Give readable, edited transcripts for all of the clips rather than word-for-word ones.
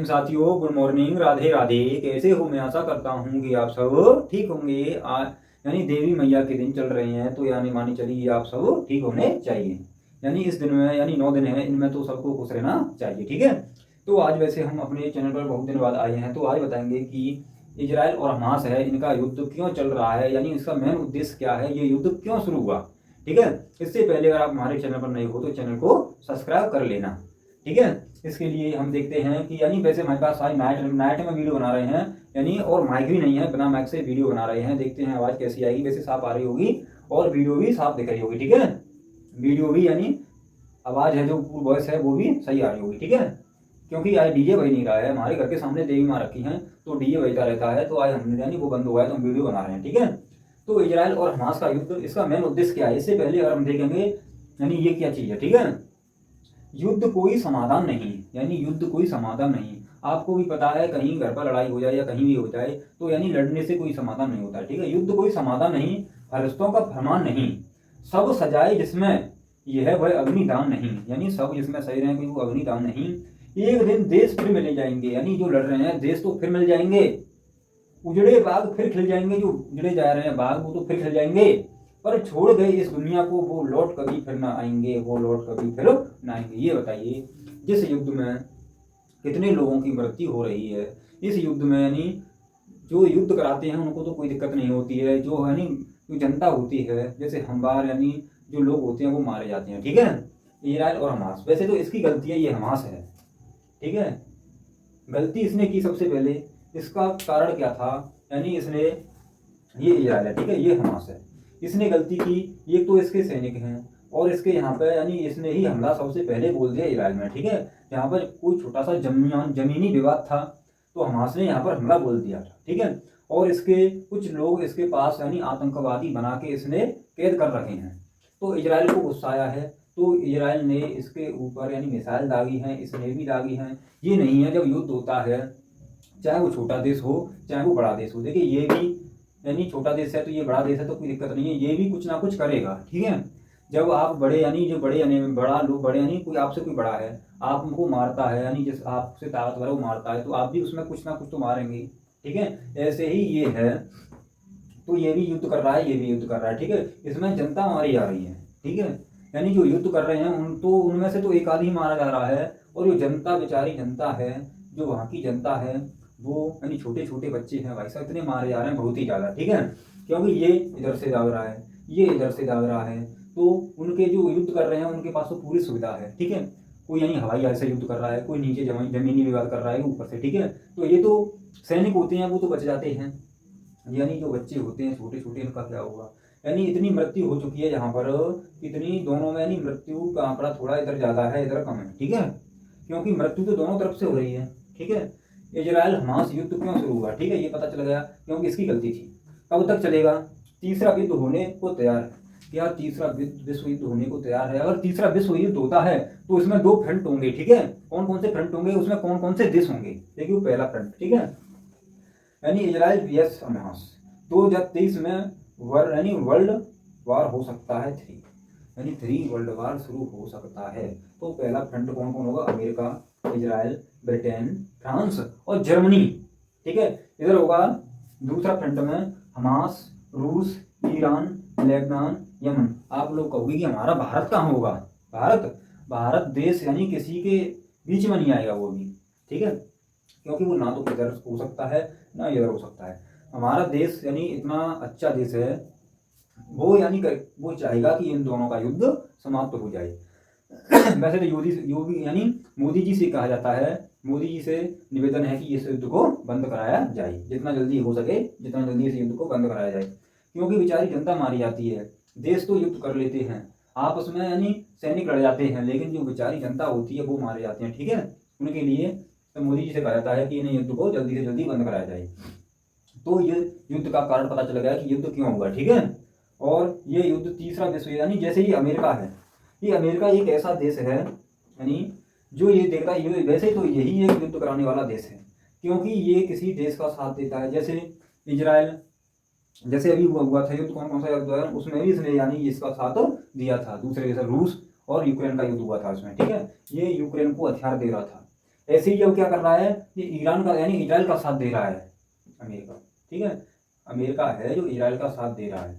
Gym साथियों, good morning, Radhe Radhe. कैसे हो? मैं आशा करता हूँ कि आप सब ठीक होंगे। यानी देवी मैया के दिन चल रहे हैं, तो यानी मानी चलिए आप सब ठीक होने चाहिए। यानी इस दिन में यानी 9 दिन है, इनमें तो सबको खुश रहना चाहिए। ठीक है। तो आज वैसे हम अपने चैनल पर बहुत दिन बाद आए हैं, तो आज बताएंगे कि इजराइल और हमास है, इनका युद्ध क्यों चल रहा है, यानी इसका मेन उद्देश्य क्या है, ये युद्ध क्यों शुरू हुआ। ठीक है। इससे पहले अगर आप हमारे चैनल पर नए हो तो चैनल को सब्सक्राइब कर लेना। ठीक है। इसके लिए हम देखते हैं कि यानी वैसे हमारे पास आज नाइट में वीडियो बना रहे हैं, यानी और माइक भी नहीं है, बिना माइक से वीडियो बना रहे हैं। देखते हैं आवाज़ कैसी आएगी। वैसे साफ आ रही होगी और वीडियो भी साफ दिख रही होगी। ठीक है। वीडियो भी यानी आवाज़ है जो वॉइस है वो भी सही आ रही होगी। ठीक है। क्योंकि आज डीजे बज नहीं रहा है, हमारे घर के सामने देवी माँ रखी हैं, तो डीजे बजता रहता है, तो आज हमने यानी वो बंद हुआ है, तो हम वीडियो बना रहे हैं। ठीक है। तो इजराइल और हमास का युद्ध, इसका मेन उद्देश्य क्या है, इससे पहले अगर हम देखेंगे यानी ये क्या चीज़ है। ठीक है। युद्ध कोई समाधान नहीं, यानी युद्ध कोई समाधान नहीं। आपको भी पता है, कहीं घर पर लड़ाई हो जाए या कहीं भी हो जाए, तो यानी लड़ने से कोई समाधान नहीं होता है। ठीक है। युद्ध कोई समाधान नहीं, फरिश्तों का फरमान नहीं। सब सजाए जिसमें यह वह अग्निदान नहीं, यानी सब जिसमें सही रहे कि वो अग्निदान नहीं। एक दिन देश फिर मिले जाएंगे, यानी जो लड़ रहे हैं देश तो फिर मिल जाएंगे। उजड़े बाग फिर खिल जाएंगे, जो उजड़े जा रहे हैं बाग वो तो फिर खिल जाएंगे। पर छोड़ गए इस दुनिया को वो लौट कभी फिर ना आएंगे, वो लौट कभी फिर ना आएंगे। ये बताइए, जिस युद्ध में कितने लोगों की मृत्यु हो रही है, इस युद्ध में यानी जो युद्ध कराते हैं उनको तो कोई दिक्कत नहीं होती है, जो यानी जो जनता होती है, जैसे हम बार यानी जो लोग होते हैं वो मारे जाते हैं। ठीक है। इजराइल और हमास, वैसे तो इसकी गलती है, ये हमास है। ठीक है। गलती इसने की सबसे पहले। इसका कारण क्या था, यानी इसने, ये इजराइल है, ठीक है, ये हमास है, इसने गलती की। एक तो इसके सैनिक हैं और इसके यहाँ पे यानी इसने ही हमला सबसे पहले बोल दिया इजराइल में। ठीक है। यहाँ पर कोई छोटा सा जमीनी विवाद था, तो हमास ने यहाँ पर हमला बोल दिया था। ठीक है। और इसके कुछ लोग इसके पास यानी आतंकवादी बना के इसने कैद कर रखे हैं, तो इजराइल को गुस्सा आया है, तो इजराइल ने इसके ऊपर यानी मिसाइल दागी हैं, इसने भी दागी हैं। ये नहीं है, जब युद्ध होता है चाहे वो छोटा देश हो चाहे वो बड़ा देश हो, देखिए ये भी यानी छोटा देश है तो ये बड़ा देश है तो कोई दिक्कत नहीं है, ये भी कुछ ना कुछ करेगा। ठीक है। जब आप बड़े यानी जो बड़े यानी बड़ा लोग बड़े यानी कोई आपसे कोई बड़ा है, आप उनको मारता है, यानी जिस आपसे ताकतवर है वो मारता है, तो आप भी उसमें कुछ ना कुछ तो मारेंगे। ठीक है। ऐसे ही ये है, तो ये भी युद्ध कर रहा है, ये भी युद्ध कर रहा है। ठीक है। इसमें जनता मारी जा रही है। ठीक है। यानी जो युद्ध कर रहे हैं उनमें से तो एक आदमी मारा जा रहा है, और जो जनता बेचारी जनता है, जो वहाँ की जनता है, वो यानी छोटे छोटे बच्चे हैं भाई साहब, इतने मारे जा रहे हैं, बहुत ही ज़्यादा। ठीक है। क्योंकि ये इधर से दाग रहा है, ये इधर से दाग रहा है, तो उनके जो युद्ध कर रहे हैं उनके पास तो पूरी सुविधा है। ठीक है। कोई यानी हवाई जहाज से युद्ध कर रहा है, कोई नीचे जमीनी विवाद कर रहा है ऊपर से। ठीक है। तो ये तो सैनिक होते हैं, वो तो बच जाते हैं, यानी जो बच्चे होते हैं छोटे छोटे, इनका क्या होगा। यानी इतनी मृत्यु हो चुकी है यहाँ पर, इतनी दोनों में यानी मृत्यु का आंकड़ा थोड़ा इधर ज़्यादा है इधर कम है। ठीक है। क्योंकि मृत्यु तो दोनों तरफ से हो रही है। ठीक है। इजराइल हमास युद्ध क्यों शुरू हुआ, ठीक है, ये पता चल गया, क्योंकि इसकी गलती थी। कब तक चलेगा? तीसरा युद्ध होने को तैयार है। क्या तीसरा विश्व युद्ध होने को तैयार है? अगर तीसरा विश्व युद्ध होता है तो इसमें 2 फ्रंट होंगे। ठीक है। कौन कौन से फ्रंट होंगे, उसमें कौन कौन से देश होंगे, देखिए पहला फ्रंट। ठीक है। यानी इजराइल vs हमास 2023 में यानी वर्ल्ड वार हो सकता है 3, यानी 3 वर्ल्ड वार शुरू हो सकता है। तो पहला फ्रंट कौन कौन होगा? अमेरिका, इजराइल, ब्रिटेन, फ्रांस और जर्मनी। ठीक है। इधर होगा दूसरा फ्रंट में हमास, रूस, ईरान, लेबनान, यमन। आप लोग कहोगे कि हमारा भारत कहाँ होगा? भारत देश यानी किसी के बीच में नहीं आएगा वो भी। ठीक है। क्योंकि वो ना तो इधर हो सकता है ना इधर हो सकता है। हमारा देश यानी इतना अच्छा देश है, वो यानी वो चाहेगा कि इन दोनों का युद्ध समाप्त हो जाए। वैसे तो योगी यानी मोदी जी से कहा जाता है, मोदी जी से निवेदन है कि इस युद्ध को बंद कराया जाए, जितना जल्दी हो सके जितना जल्दी इस युद्ध को बंद कराया जाए। क्योंकि बेचारी जनता मारी जाती है, देश तो युद्ध कर लेते हैं आपस में, यानी सैनिक लड़ जाते हैं, लेकिन जो बेचारी जनता होती है वो मारे जाते हैं। ठीक है। उनके लिए तो मोदी जी से कहा जाता है कि इन युद्ध को जल्दी से जल्दी बंद कराया जाए। तो ये युद्ध का कारण पता चल गया कि युद्ध क्यों हुआ। ठीक है। और ये युद्ध तीसरा विश्व यानी जैसे ये अमेरिका है, ये अमेरिका एक ऐसा देश है यानी जो ये देखता है, वैसे तो यही एक युद्ध कराने वाला देश है, क्योंकि ये किसी देश का साथ देता है। जैसे इजराइल, जैसे अभी हुआ था युद्ध, कौन सा युद्ध हुआ, उसमें भी इसने यानी इसका साथ दिया था। दूसरे जैसे रूस और यूक्रेन का युद्ध हुआ था उसमें। ठीक है। ये यूक्रेन को हथियार दे रहा था। ऐसे ही अब क्या कर रहा है, ये ईरान का यानी इजराइल का साथ दे रहा है अमेरिका, ठीक है, अमेरिका है जो इजराइल का साथ दे रहा है,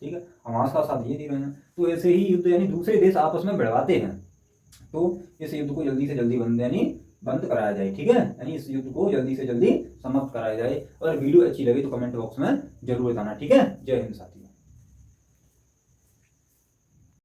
ठीक है, हमास का साथ ये दे रहे हैं। तो ऐसे ही युद्ध यानी दूसरे देश आपस में बढ़वाते हैं, तो इस युद्ध को जल्दी से जल्दी बंद कराया जाए, ठीक है, यानी इस युद्ध को जल्दी से जल्दी समाप्त कराया जाए। और वीडियो अच्छी लगी तो कमेंट बॉक्स में जरूर बताना, ठीक है। जय हिंद साथियों।